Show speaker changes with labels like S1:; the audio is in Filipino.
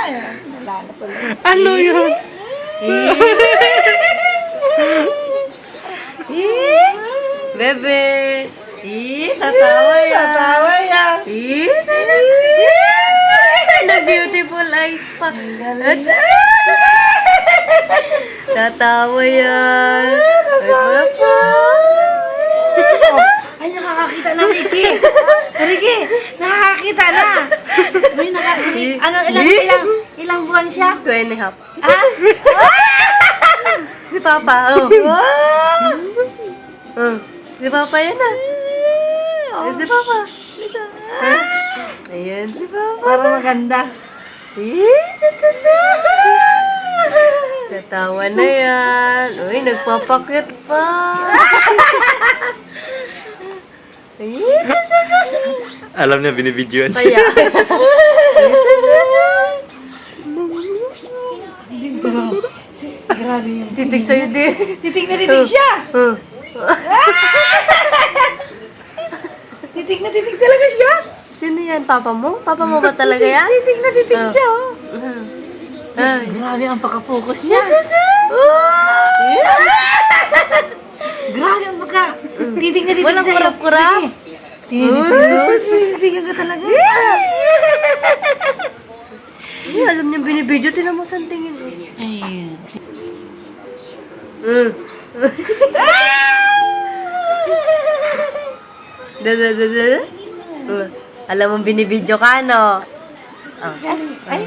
S1: Wala na pala.
S2: Ano yun? Bebe! Tatawa yan!
S1: Tatawa yan!
S2: Beautiful eyes pa! Tatawa yan!
S1: Ay, nakakakita na, Ricky! Ricky, nakakakita na! May nakakakita. Ano, ilang buwan siya?
S2: 2 and a half.
S1: Ah?
S2: Si Papa, oh. Si Papa yan ah. Si Papa. Ayan, si Papa.
S1: Parang maganda.
S2: Tatawa na yan. Uy, nagpapakit pa.
S3: Alam niya, binibidyoan siya.
S2: Kaya.
S1: Grabe yun.
S2: Titig sa'yo din.
S1: Titig na titig siya! Titig na titig talaga siya!
S2: Sino yan? Papa mo? Papa mo ba talaga yan?
S1: Titig na titig siya, oh.
S2: Ay.
S1: Grabe ang pagka-focus niya. Grabe ang pagka... Titig na titig
S2: Walang
S1: sa'yo.
S2: kurap-kurap.
S1: Titig ka talaga.
S2: Ay, alam niya binibidyo. Tinan mo saan tingin.
S1: Ayun.
S2: Alam mo binibidyo ka, no?
S1: Ay,